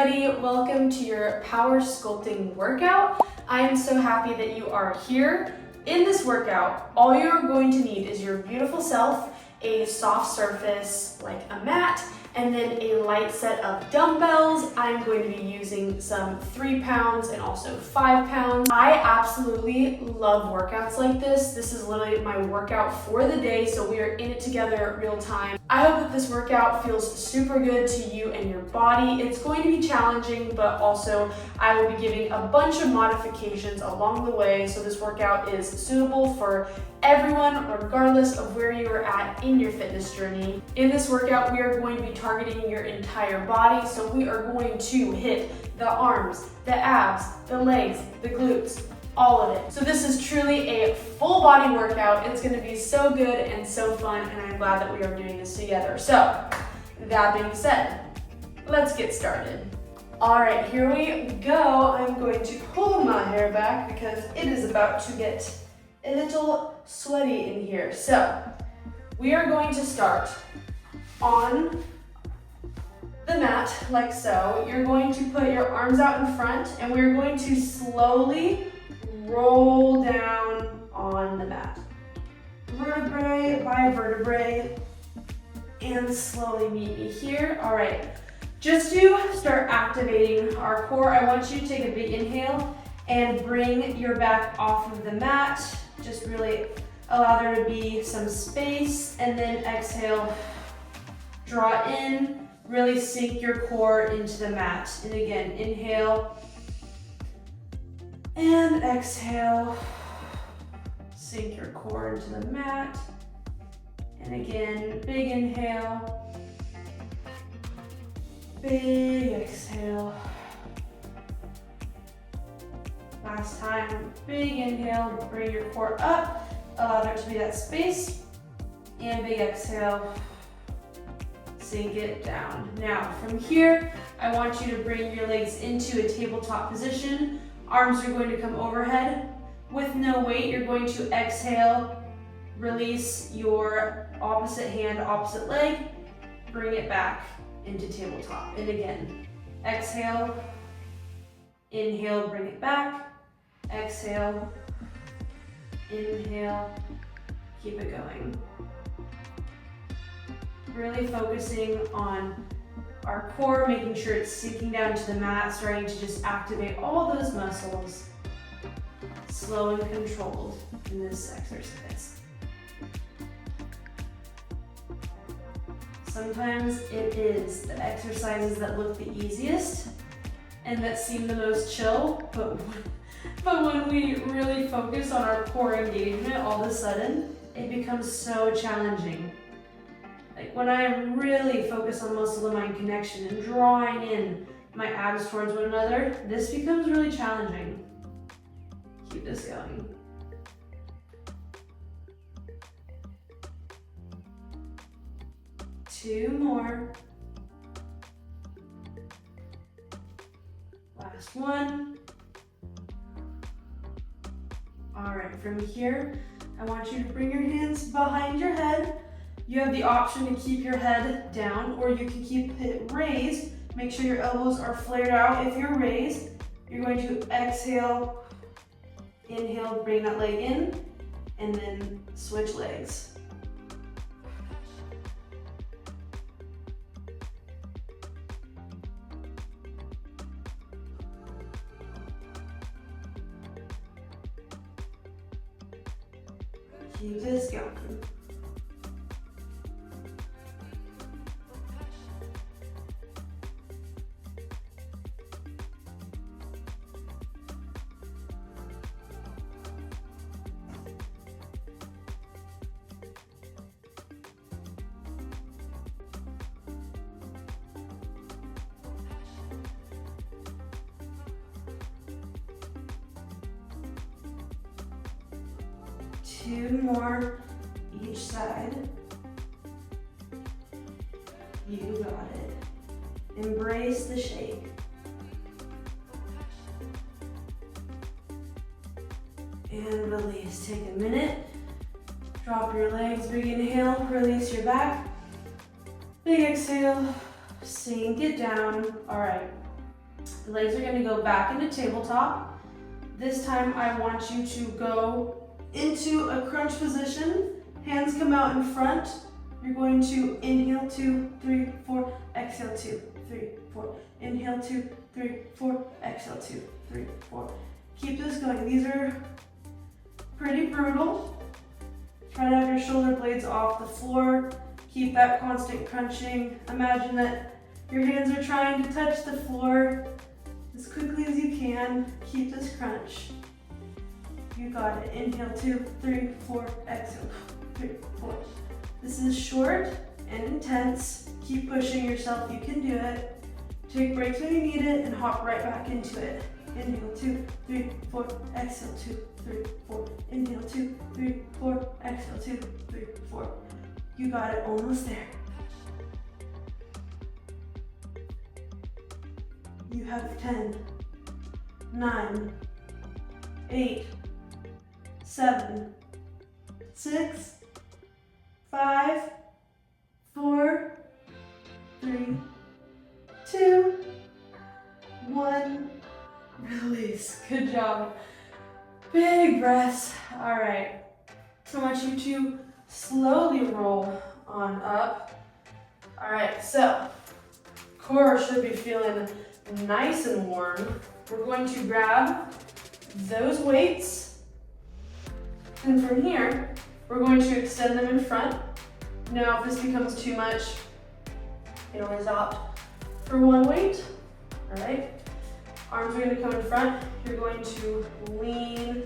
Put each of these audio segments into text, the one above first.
everybody, welcome to your power sculpting workout. I am so happy that you are here. In this workout, all you're going to need is your beautiful self, a soft surface like a mat, and then a light set of dumbbells. I'm going to be using some 3 pounds and also 5 pounds. I absolutely love workouts like this. This is literally my workout for the day, so we are in it together real time. I hope that this workout feels super good to you and your body. It's going to be challenging, but also I will be giving a bunch of modifications along the way, so this workout is suitable for everyone, regardless of where you are at in your fitness journey. In this workout, we are going to be targeting your entire body, so we are going to hit the arms, the abs, the legs, the glutes, all of it. So this is truly a full body workout. It's going to be so good and so fun, and I'm glad that we are doing this together. So that being said, let's get started. All right, here we go. I'm going to pull my hair back because it is about to get a little sweaty in here. So we are going to start on the mat like so. You're going to put your arms out in front, and we're going to slowly roll down on the mat, vertebrae by vertebrae, and slowly meet me here. All right, just to start activating our core, I want you to take a big inhale and bring your back off of the mat. Just really allow there to be some space, and then exhale, draw in, really sink your core into the mat. And again, inhale and exhale, sink your core into the mat. And again, big inhale, big exhale. Last time, big inhale, bring your core up, allow there to be that space, and big exhale, sink it down. Now, from here, I want you to bring your legs into a tabletop position. Arms are going to come overhead. With no weight, you're going to exhale, release your opposite hand, opposite leg, bring it back into tabletop. And again, exhale, inhale, bring it back. Exhale, inhale, keep it going. Really focusing on our core, making sure it's sinking down to the mat, starting to just activate all those muscles, slow and controlled in this exercise. Sometimes it is the exercises that look the easiest and that seem the most chill, but when we really focus on our core engagement, all of a sudden, it becomes so challenging. Like when I really focus on muscle to mind connection and drawing in my abs towards one another, this becomes really challenging. Keep this going. Two more. Last one. All right, from here, I want you to bring your hands behind your head. You have the option to keep your head down, or you can keep it raised. Make sure your elbows are flared out. If you're raised, you're going to exhale, inhale, bring that leg in, and then switch legs. Keep this going. Two more each side. You got it. Embrace the shake. And release. Take a minute. Drop your legs, big inhale, release your back. Big exhale, sink it down. All right, The legs are gonna go back into tabletop. This time I want you to go into a crunch position. Hands come out in front. You're going to inhale 2, 3, 4, exhale 2, 3, 4. Inhale 2, 3, 4, exhale 2, 3, 4. Keep this going. These are pretty brutal. Try to have your shoulder blades off the floor. Keep that constant crunching. Imagine that your hands are trying to touch the floor as quickly as you can. Keep this crunch. You got it. Inhale 2, 3, 4, exhale 3, 4. This is short and intense. Keep pushing yourself. You can do it. Take breaks when you need it and hop right back into it. Inhale 2, 3, 4, exhale 2, 3, 4. Inhale 2, 3, 4, exhale 2, 3, 4. You got it, almost there. You have 10, 9, 8, 7, 6, 5, 4, 3, 2, 1. Release. Good job. Big breaths. All right. I want you to slowly roll on up. All right, so core should be feeling nice and warm. We're going to grab those weights, and from here, we're going to extend them in front. Now, if this becomes too much, you can always opt for one weight. All right. Arms are going to come in front. You're going to lean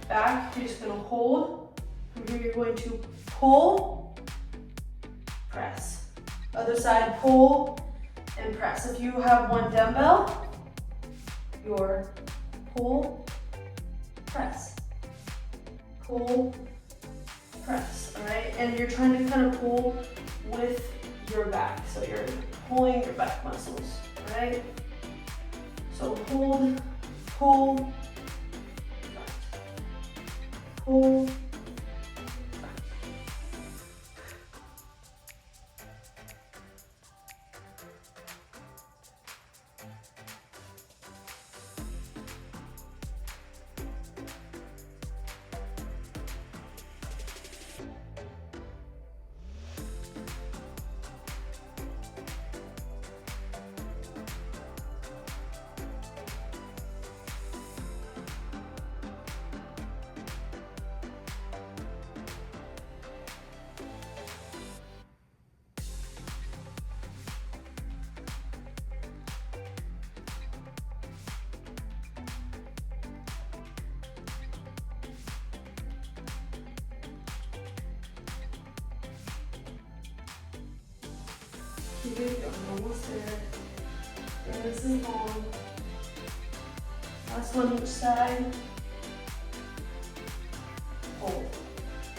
back. You're just going to hold. From here, you're going to pull, press. Other side, pull and press. If you have one dumbbell, your pull, press. Pull, press. All right? And you're trying to kind of pull with your back. So you're pulling your back muscles. All right? So hold, pull, pull, keep it going, almost there. And this is long. Last one each side. Hold.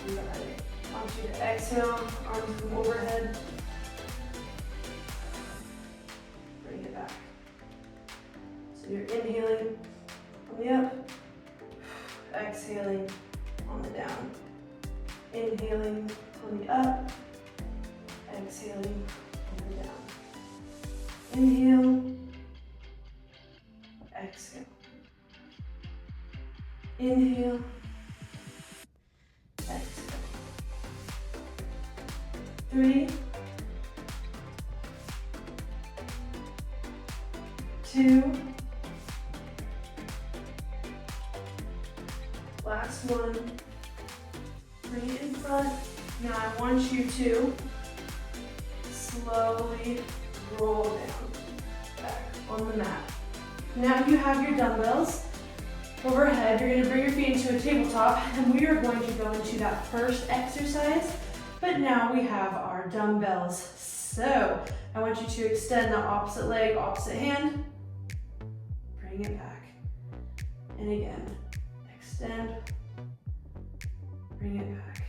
You got it. I want you to exhale, arms come overhead. Bring it back. So you're inhaling on the up, exhaling on the down. Inhaling on the up, exhaling on the down. Inhale, exhale. Inhale, exhale. 3, 2, last one. Bring it in front. Now I want you to slowly roll down back on the mat. Now you have your dumbbells overhead. You're going to bring your feet into a tabletop, and we are going to go into that first exercise, but now we have our dumbbells. So I want you to extend the opposite leg, opposite hand, bring it back, and again, extend, bring it back.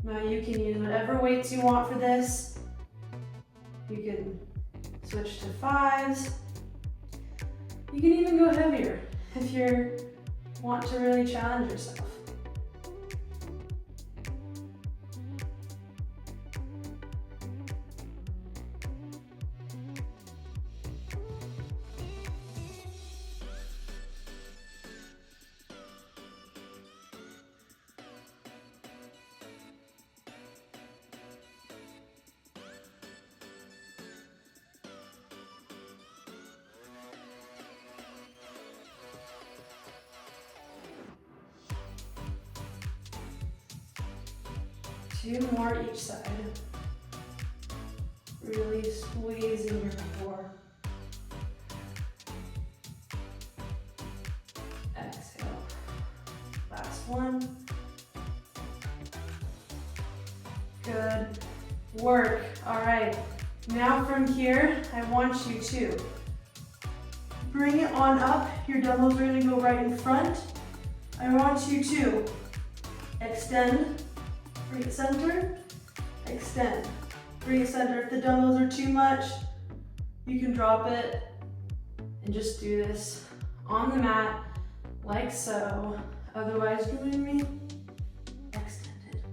Now you can use whatever weights you want for this. You can switch to 5s. You can even go heavier if you want to really challenge yourself. 2 more each side. Really squeezing your core. Exhale. Last one. Good work. All right. Now from here, I want you to bring it on up. Your dumbbells are going to go right in front. I want you to extend, bring it center, extend, bring it center. If the dumbbells are too much, you can drop it and just do this on the mat like so. Otherwise, join me. Extended.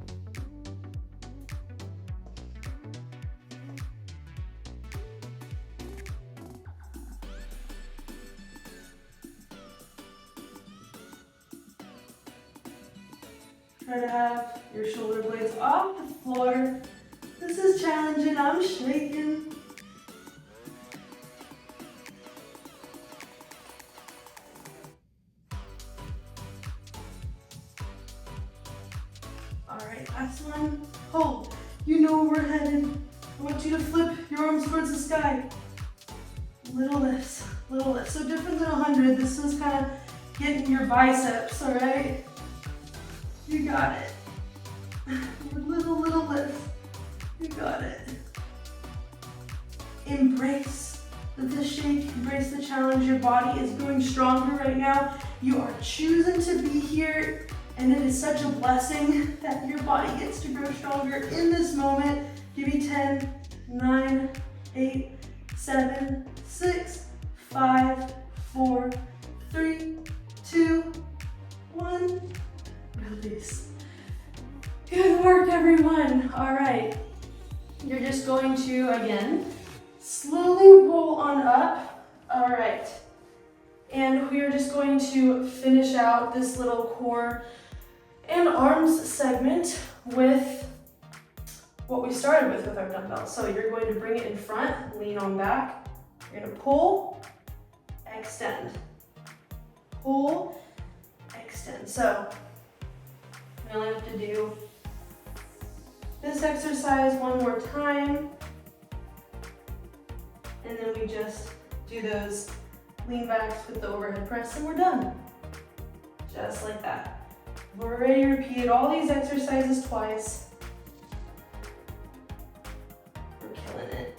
Try to have your shoulder blades off the floor. This is challenging, I'm shaking. All right, last one. Hold. You know where we're headed. I want you to flip your arms towards the sky. Little lifts, little lifts. So different than 100. This is kind of getting your biceps, all right? You got it. Little lifts. You got it. Embrace this shake, embrace the challenge. Your body is growing stronger right now. You are choosing to be here, and it is such a blessing that your body gets to grow stronger in this moment. Give me 10, 9, 8, 7, 6, 5, 4, 3, 2, 1. Release. Good work, everyone. All right. You're just going to, again, slowly roll on up. All right. And we are just going to finish out this little core and arms segment with what we started with our dumbbells. So you're going to bring it in front, lean on back. You're going to pull, extend. Pull, extend. So we only have to do this exercise one more time. And then we just do those lean backs with the overhead press and we're done. Just like that. We've already repeated all these exercises twice. We're killing it.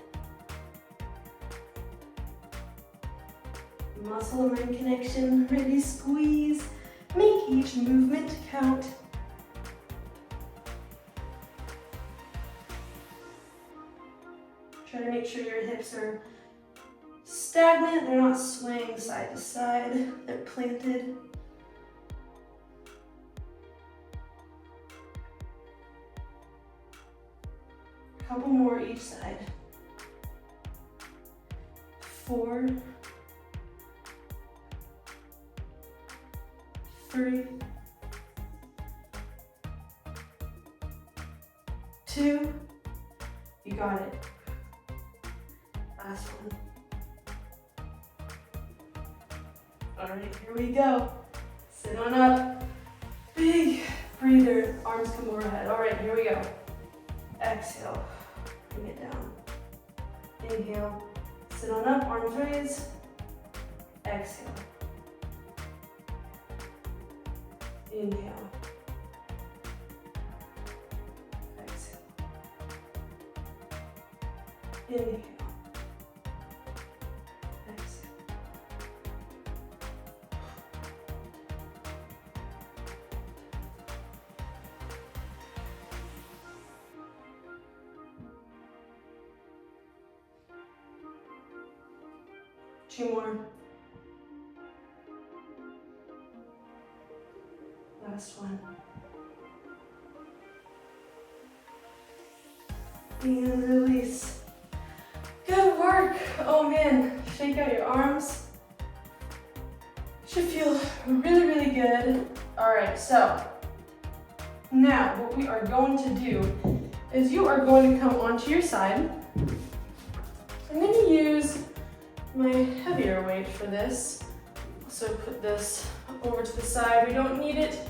Muscle and mind connection, ready, squeeze. Make each movement count. Try to make sure your hips are stagnant, they're not swaying side to side, they're planted. A couple more each side. 4, 3, 2, you got it. Last one. All right, here we go. Sit on up. Big breather. Arms come overhead. All right, here we go. Exhale. Bring it down. Inhale. Sit on up. Arms raised. Exhale. Inhale. Exhale. Inhale. 2 more. Last one. And release. Good work. Oh man, shake out your arms. Should feel really, really good. All right, so now what we are going to do is you are going to come onto your side. I'm going to use my heavier weight for this. So put this over to the side. We don't need it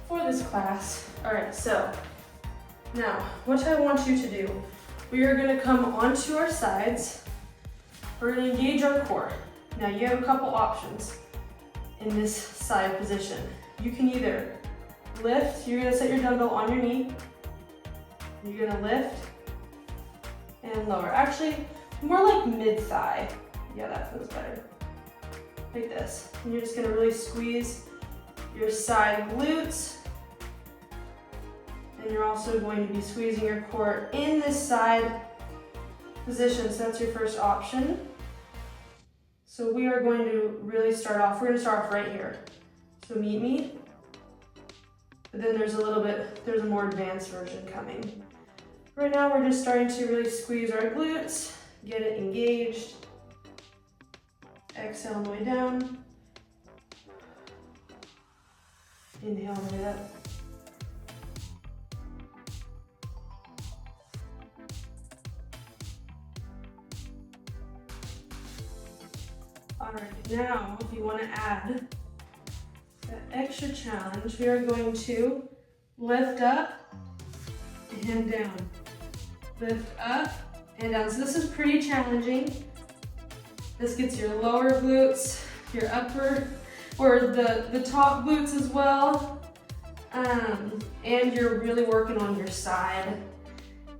for this class. All right, so Now, what I want you to do, we are gonna come onto our sides. We're gonna engage our core. Now you have a couple options in this side position. You can either lift, you're gonna set your dumbbell on your knee. You're gonna lift and lower. Actually, more like mid-thigh. Yeah, that feels better. Like this. And you're just gonna really squeeze your side glutes. And you're also going to be squeezing your core in this side position. So that's your first option. So we are going to really start off, we're gonna start off right here. So meet me. But then there's a more advanced version coming. Right now we're just starting to really squeeze our glutes, get it engaged. Exhale on the way down. Inhale on the way up. All right, now if you want to add that extra challenge, we are going to lift up and down. Lift up and down. So this is pretty challenging. This gets your lower glutes, your upper, or the top glutes as well. And you're really working on your side.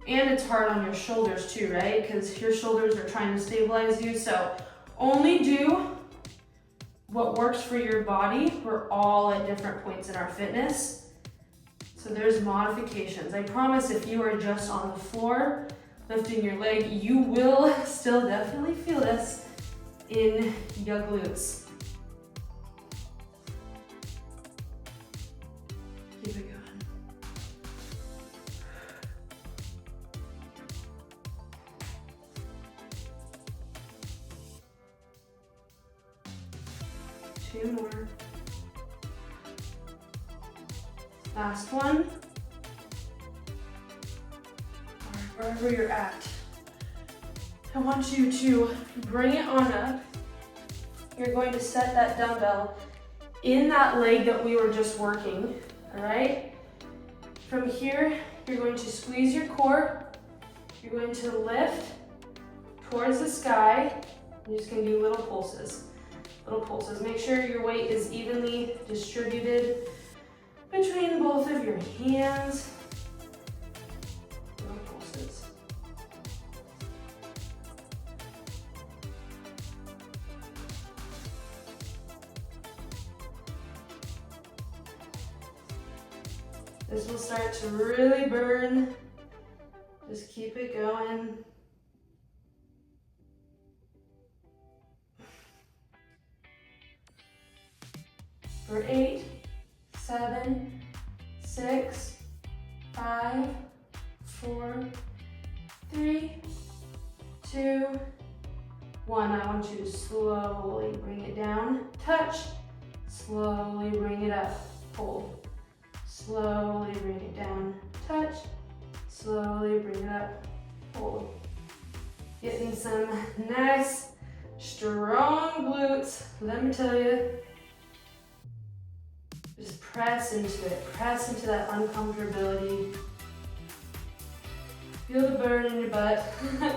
And it's hard on your shoulders too, right? Because your shoulders are trying to stabilize you. So only do what works for your body. We're all at different points in our fitness. So there's modifications. I promise if you are just on the floor, lifting your leg, you will still definitely feel this in your glutes. Keep it going. Two more. Last one. All right, wherever you're at, I want you to bring it on up. You're going to set that dumbbell in that leg that we were just working, all right? From here, you're going to squeeze your core. You're going to lift towards the sky. You're just going to do little pulses. Little pulses. Make sure your weight is evenly distributed between both of your hands. Little pulses. This will start to really burn. Just keep it going. For 8, 7, 6, 5, 4, 3, 2, 1. I want you to slowly bring it down. Touch. Slowly bring it up. Hold. Slowly bring it down. Touch. Slowly bring it up. Hold. Getting some nice, strong glutes. Let me tell you. Just press into it. Press into that uncomfortability. Feel the burn in your butt. Here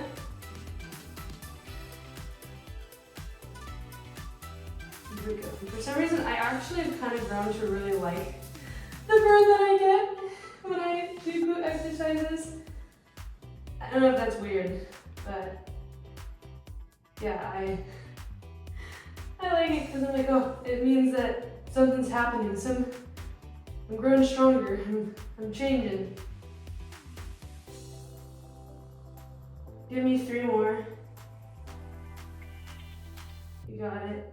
we go. For some reason, I actually have kind of grown to really like the burn that I get when I do glute exercises. I don't know if that's weird, but yeah, I like it because I'm like, oh, it means that something's happening. I'm growing stronger. I'm changing. Give me 3 more. You got it.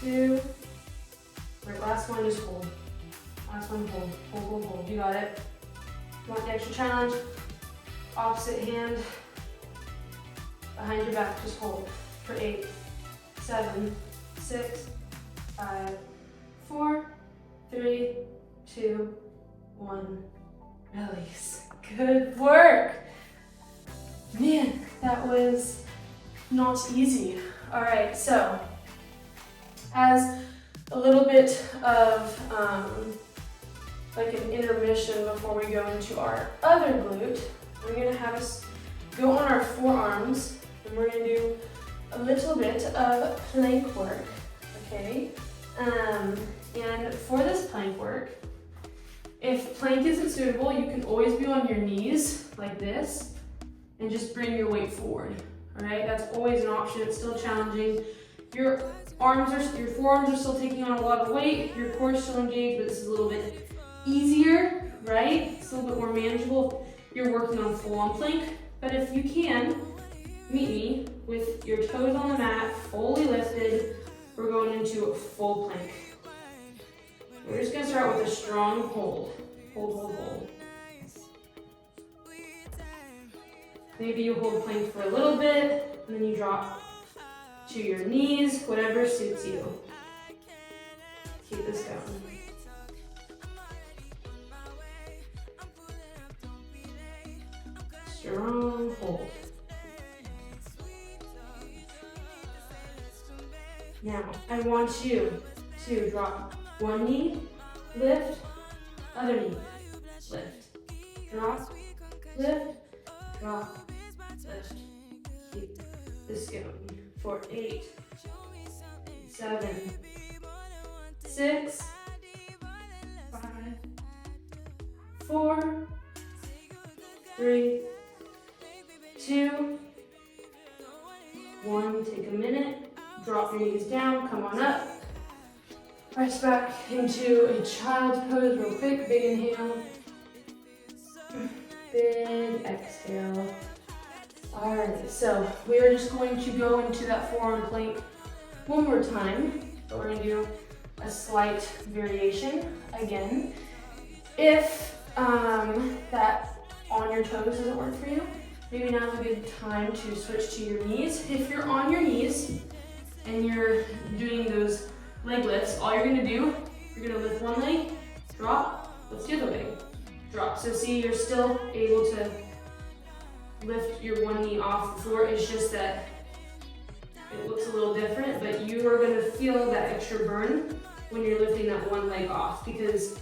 2. Right, last one, just hold. Last one, hold. Hold, hold, hold. You got it. You want the extra challenge? Opposite hand behind your back, just hold. For 8, 7, 6, 5, 4, 3, 2, 1. Release. Good work. Man, that was not easy. All right, so as a little bit of like an intermission before we go into our other glute. We're gonna have us go on our forearms, and we're gonna do a little bit of plank work, okay? And for this plank work, if plank isn't suitable, you can always be on your knees like this and just bring your weight forward, all right? That's always an option. It's still challenging. Your forearms are still taking on a lot of weight. Your core is still engaged, but this is a little bit easier, right? It's a little bit more manageable. You're working on full-on plank, but if you can, meet me with your toes on the mat, fully lifted. We're going into a full plank. We're just gonna start with a strong hold. Hold. Maybe you hold plank for a little bit, and then you drop to your knees, whatever suits you. Keep this going. Strong hold. Now, I want you to drop one knee, lift, other knee, lift, drop, lift, drop, lift. Keep this going for 8, 7, 6, 5, 4, 3, 2, 1. Take a minute. Drop your knees down, come on up. Press back into a child's pose real quick. Big inhale. Big exhale. Alright, so we are just going to go into that forearm plank one more time. But we're going to do a slight variation again. If that on your toes doesn't work for you, maybe now's a good time to switch to your knees. If you're on your knees, and you're doing those leg lifts, all you're gonna do, you're gonna lift one leg, drop, lift the other leg, drop. So see, you're still able to lift your one knee off the floor. It's just that it looks a little different, but you are gonna feel that extra burn when you're lifting that one leg off, because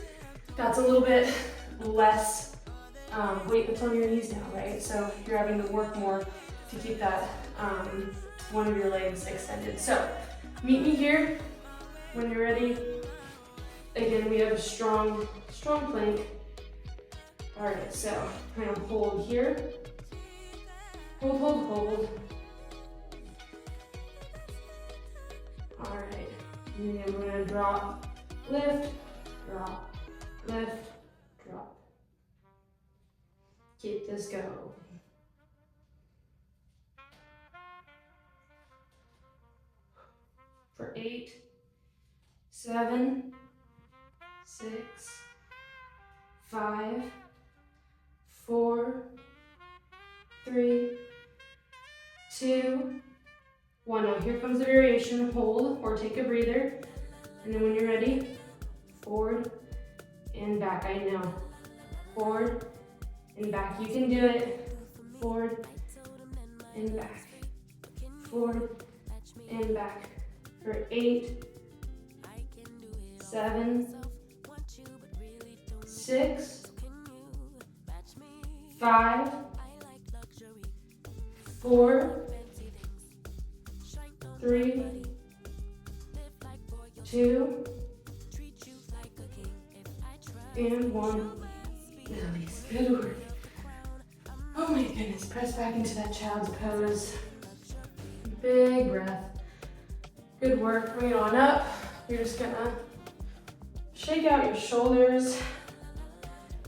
that's a little bit less weight that's on your knees now, right? So you're having to work more to keep that one of your legs extended. So meet me here when you're ready. Again, we have a strong plank. All right, so I'm gonna hold here. Hold. All right, and then we're gonna drop, lift, drop, lift, drop. Keep this going. For 8, 7, 6, 5, 4, 3, 2, 1. Now here comes the variation. Hold or take a breather. And then when you're ready, forward and back. I know. Forward and back. You can do it. Forward and back. Forward and back. For 8, 7, 6, 5, 4, 3, 2, and 1. Nice, good work. Oh my goodness, press back into that child's pose. Big breath. Good work, bring it on up. You're just gonna shake out your shoulders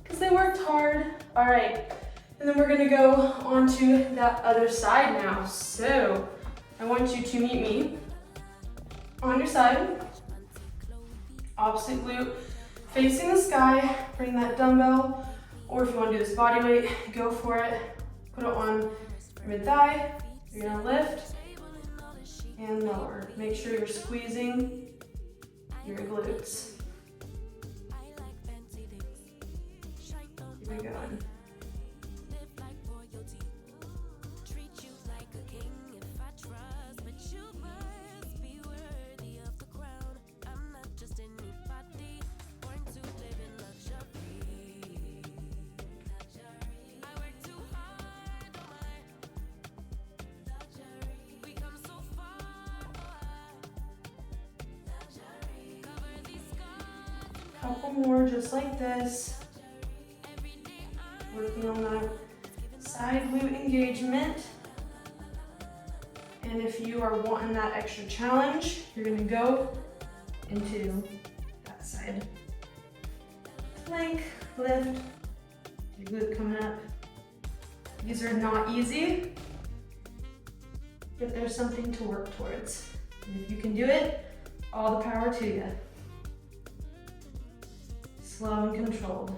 because they worked hard. All right, and then we're gonna go onto that other side now. So I want you to meet me on your side, opposite glute, facing the sky. Bring that dumbbell, or if you wanna do this body weight, go for it. Put it on your mid-thigh. You're gonna lift and lower. Make sure you're squeezing your glutes. Keep it going. Couple more just like this. Working on the side glute engagement. And if you are wanting that extra challenge, you're gonna go into that side plank, lift, your glute coming up. These are not easy, but there's something to work towards. And if you can do it, all the power to you. Slow and controlled.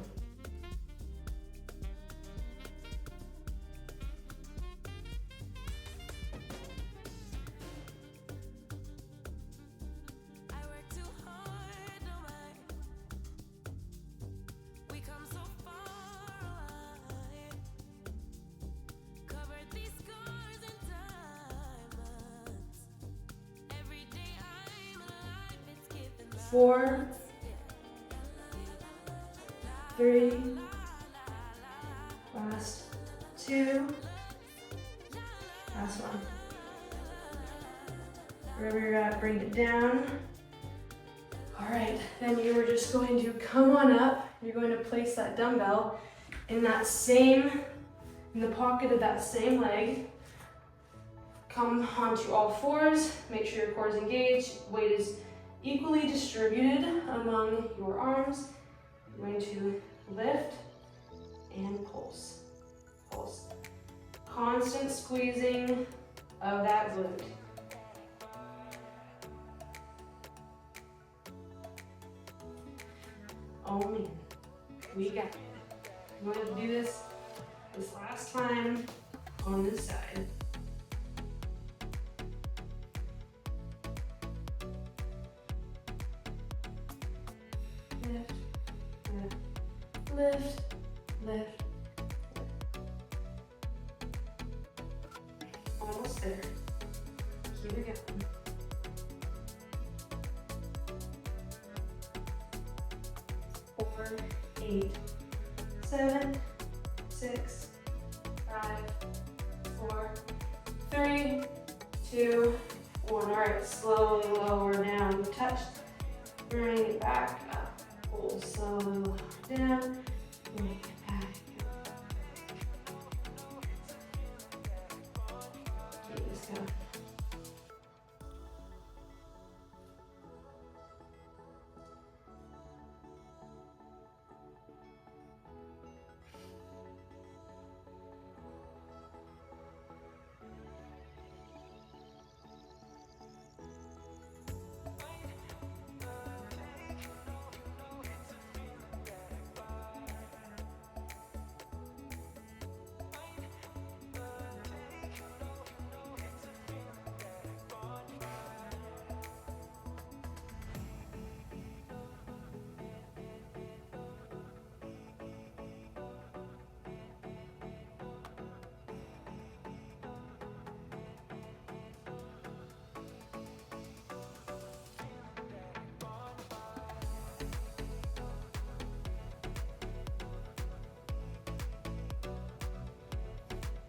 Four, 3, last 2, last 1. Wherever you're at, bring it down. All right, then you are just going to come on up. You're going to place that dumbbell in the pocket of that same leg. Come onto all fours, make sure your core is engaged, weight is equally distributed among your arms. You're going to lift and pulse. Pulse. Constant squeezing of that glute. Oh man, we got it. I'm going to do this last time on this side. Lift, lift, lift, lift. Almost there. Keep it going. 4, 8, 7, 6, 5, 4, 3, 2, 1. All right, slowly lower down. Touch, bring it back up. Pull slowly down, bring it back up. Keep this going.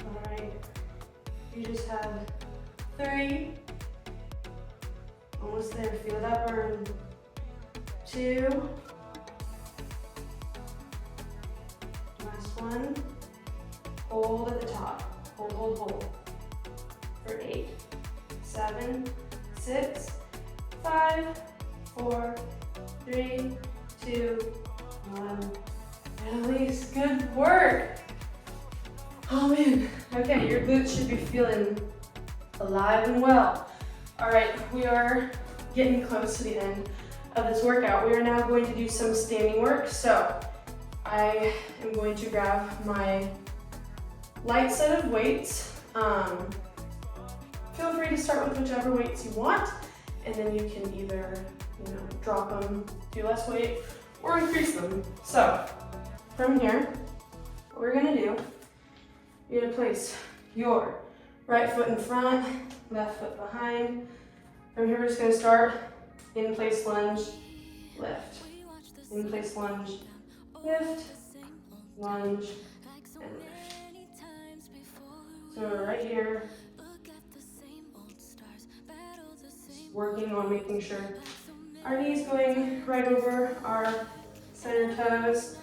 All right, you just have 3, almost there, feel that burn. 2, last 1, hold at the top, hold, hold, hold, for 8, 7, 6, 5, 4, 3, 2, 1, release, good work. Oh man, okay, your glutes should be feeling alive and well. All right, we are getting close to the end of this workout. We are now going to do some standing work. So I am going to grab my light set of weights. Feel free to start with whichever weights you want, and then you can either, drop them, do less weight, or increase them. So from here, what we're gonna do, you're gonna place your right foot in front, left foot behind. From here, we're just gonna start in place lunge, lift. In place lunge, lift, lunge, and lift. So right here, just working on making sure our knees going right over our center toes,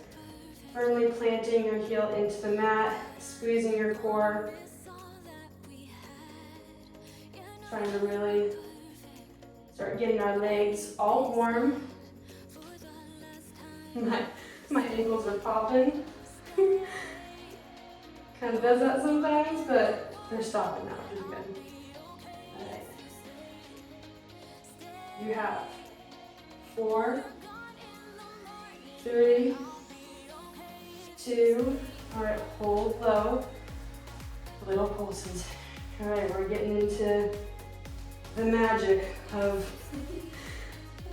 firmly planting your heel into the mat, squeezing your core. Trying to really start getting our legs all warm. My ankles are popping. Kind of does that sometimes, but they're stopping now, which is good. All right. You have 4, 3, 2, all right, hold low, little pulses. All right, we're getting into the magic of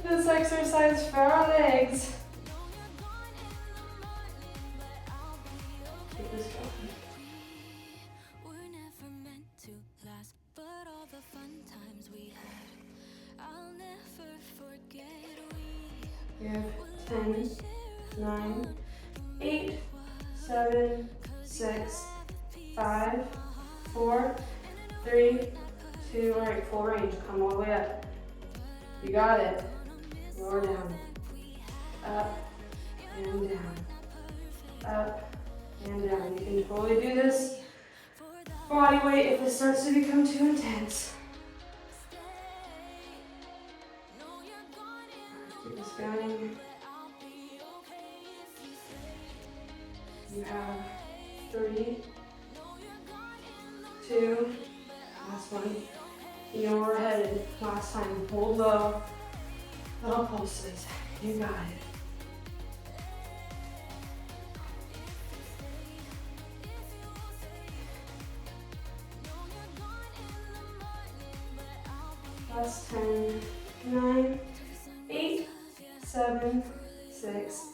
this exercise for our legs. Keep this going. You have 10, 9, 8, 7, 6, 5, 4, 3, 2, all right, full range, come all the way up. You got it. Lower down, up and down, up and down. You can totally do this body weight if it starts to become too intense. Keep this going. You have 3, 2, last one. You know where we're headed. Last time, hold low, little pulses. You got it. Last 10, 9, 8, 7, 6,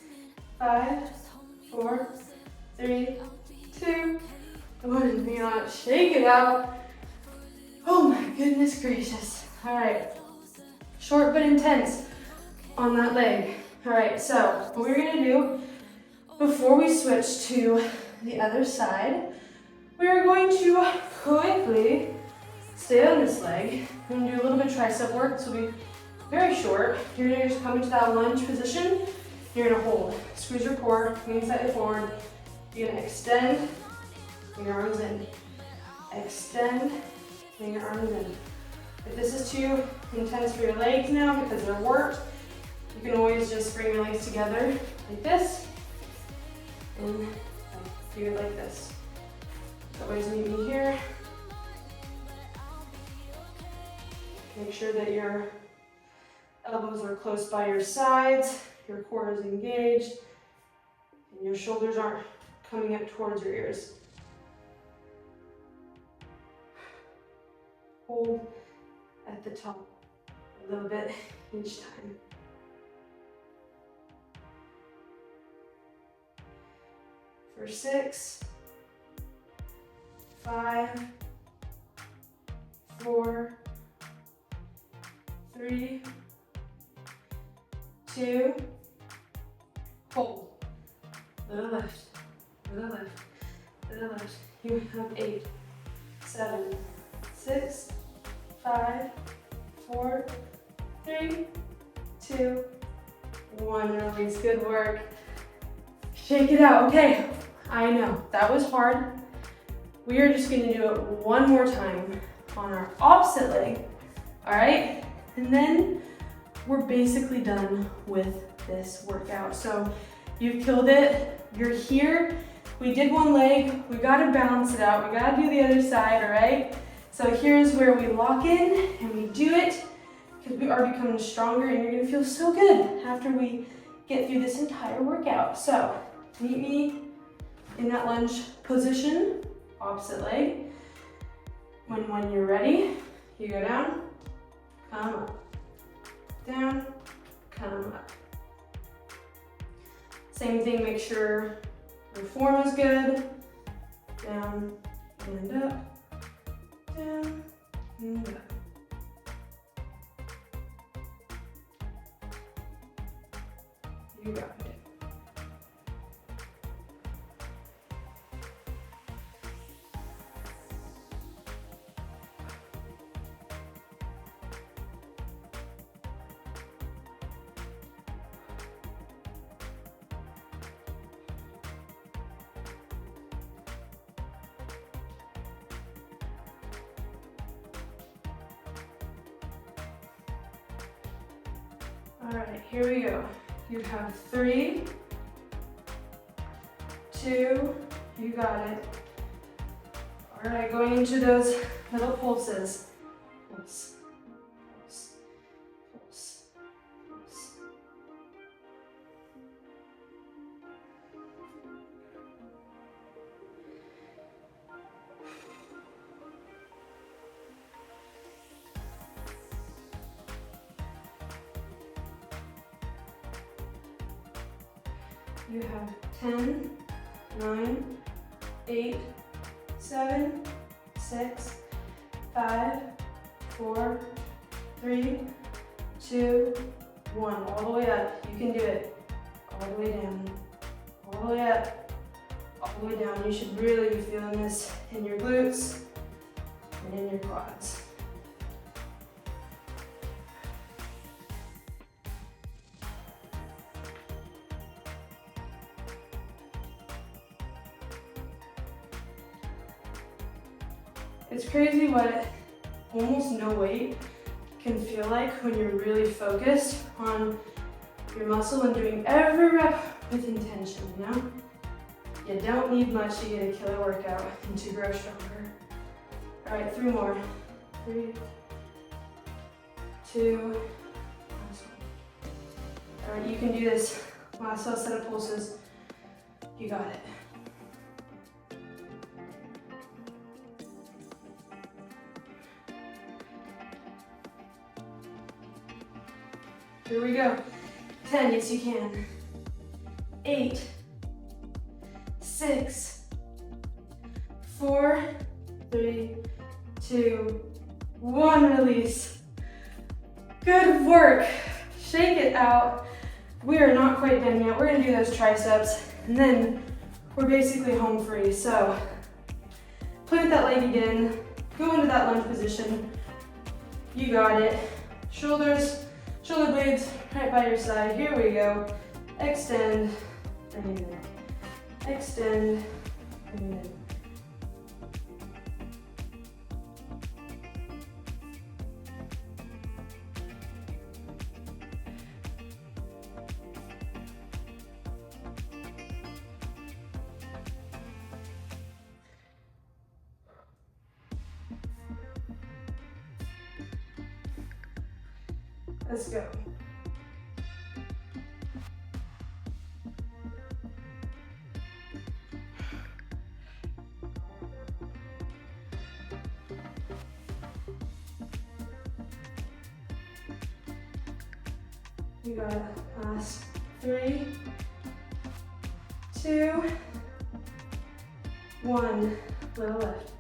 5, 4, 3, 2, 1. Be on it. Shake it out. Oh my goodness gracious. All right. Short but intense on that leg. All right, so what we're gonna do before we switch to the other side, we are going to quickly stay on this leg. We're gonna do a little bit of tricep work. This will be very short. You're gonna just come into that lunge position. You're gonna hold. Squeeze your core, lean slightly forward. You're gonna extend, bring your arms in. Extend, bring your arms in. If this is too intense for your legs now because they're worked, you can always just bring your legs together like this and do it like this. Always meet me here. Make sure that your elbows are close by your sides, your core is engaged, and your shoulders aren't coming up towards your ears. Hold at the top a little bit each time. For 6, 5, 4, 3, 2, hold. Little left, little left, little left. You have 8, 7, 6, 5, 4, 3, 2, 1. Release. Good work. Shake it out. Okay, I know that was hard. We are just going to do it one more time on our opposite leg. All right, and then we're basically done with this workout. So you've killed it. You're here. We did one leg. We got to balance it out. We got to do the other side. All right. So here's where we lock in and we do it because we are becoming stronger and you're gonna feel so good after we get through this entire workout. So meet me in that lunge position, opposite leg. When you're ready, you go down, come up, down, come up. Same thing, make sure your form is good, down and up. Down and up. You got it. All right, here we go. You have 3, 2, you got it. All right, going into those little pulses. Pulse, pulse, pulse, pulse. You have 10, 9, 8, 7, 6, 5, 4, 3, 2, 1. All the way up. You can do it. All the way down. All the way up. All the way down. You should really be feeling this in your glutes and in your quads. It's crazy what almost no weight can feel like when you're really focused on your muscle and doing every rep with intention, you know? You don't need much to get a killer workout and to grow stronger. All right, 3 more. 3, 2, last one. All right, you can do this. Last set of pulses. You got it. Here we go. 10, yes you can. 8, 6, 4, 3, 2, 1, release. Good work. Shake it out. We are not quite done yet. We're gonna do those triceps and then we're basically home free. So plant that leg again, go into that lunge position. You got it. Shoulders, shoulder blades right by your side. Here we go. Extend, bring it in. Extend, bring it in. Let's go. You got it. Last 3, 2, 1. Little left,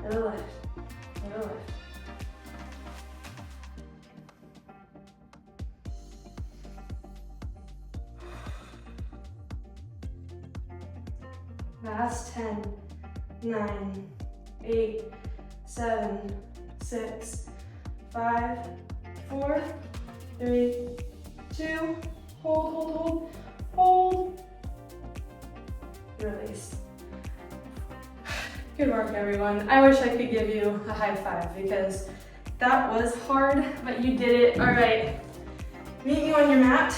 little left, little left. Last 10, 9, 8, 7, 6, 5, 4, 3, 2, hold, hold, hold, hold. Release. Good work, everyone. I wish I could give you a high five because that was hard, but you did it. All right, meet me on your mat.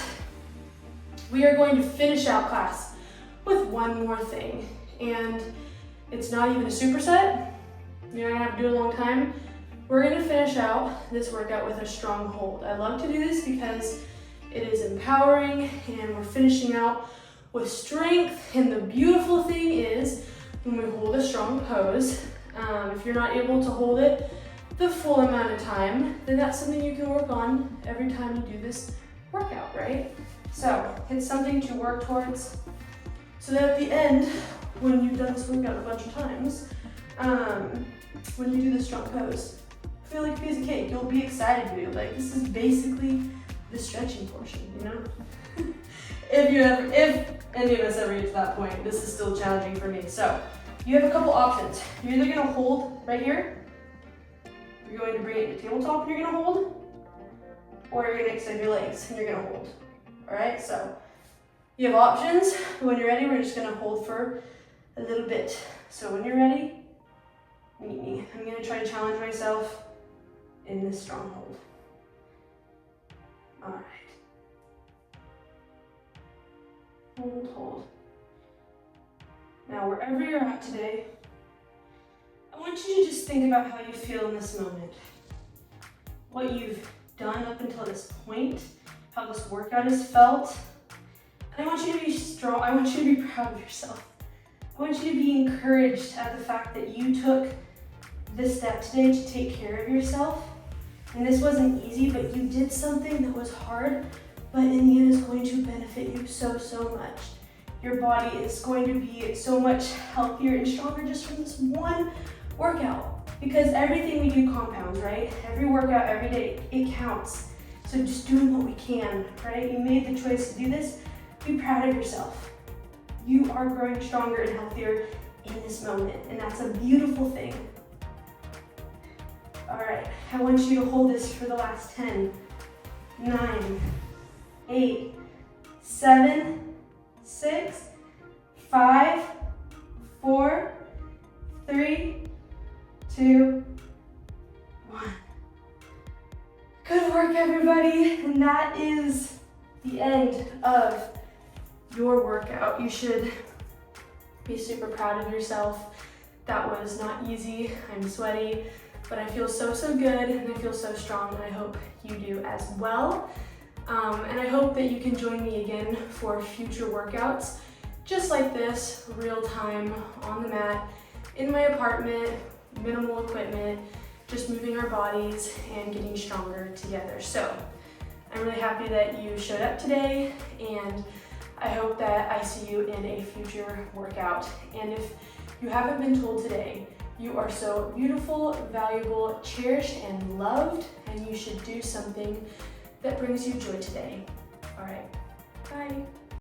We are going to finish out class with one more thing, and it's not even a superset. You're not gonna have to do it a long time. We're gonna finish out this workout with a strong hold. I love to do this because it is empowering and we're finishing out with strength. And the beautiful thing is when we hold a strong pose, if you're not able to hold it the full amount of time, then that's something you can work on every time you do this workout, right? So it's something to work towards so that at the end, when you've done this workout a bunch of times, when you do this strong pose, feel like a piece of cake. You'll be excited to be like, this is basically the stretching portion, you know? If any of us ever get to that point, this is still challenging for me. So you have a couple options. You're either gonna hold right here, you're going to bring it to tabletop and you're gonna hold, or you're gonna extend your legs and you're gonna hold. All right, so you have options. When you're ready, we're just gonna hold for a little bit. So when you're ready, meet me. I'm gonna try to challenge myself in this strong hold. All right, Hold, hold. Now, wherever you're at today, I want you to just think about how you feel in this moment. What you've done up until this point, how this workout has felt. And I want you to be strong. I want you to be proud of yourself. I want you to be encouraged at the fact that you took this step today to take care of yourself. And this wasn't easy, but you did something that was hard, but in the end is going to benefit you so, so much. Your body is going to be so much healthier and stronger just from this one workout. Because everything we do compounds, right? Every workout, every day, it counts. So just doing what we can, right? You made the choice to do this. Be proud of yourself. You are growing stronger and healthier in this moment, and that's a beautiful thing. All right, I want you to hold this for the last 10, 9, 8, 7, 6, 5, 4, 3, 2, 1. Good work, everybody. And that is the end of your workout. You should be super proud of yourself. That was not easy. I'm sweaty, but I feel so, so good, and I feel so strong, and I hope you do as well. And I hope that you can join me again for future workouts, just like this, real time, on the mat, in my apartment, minimal equipment, just moving our bodies and getting stronger together. So I'm really happy that you showed up today, and I hope that I see you in a future workout. And if you haven't been told today, you are so beautiful, valuable, cherished, and loved, and you should do something that brings you joy today. All right, bye.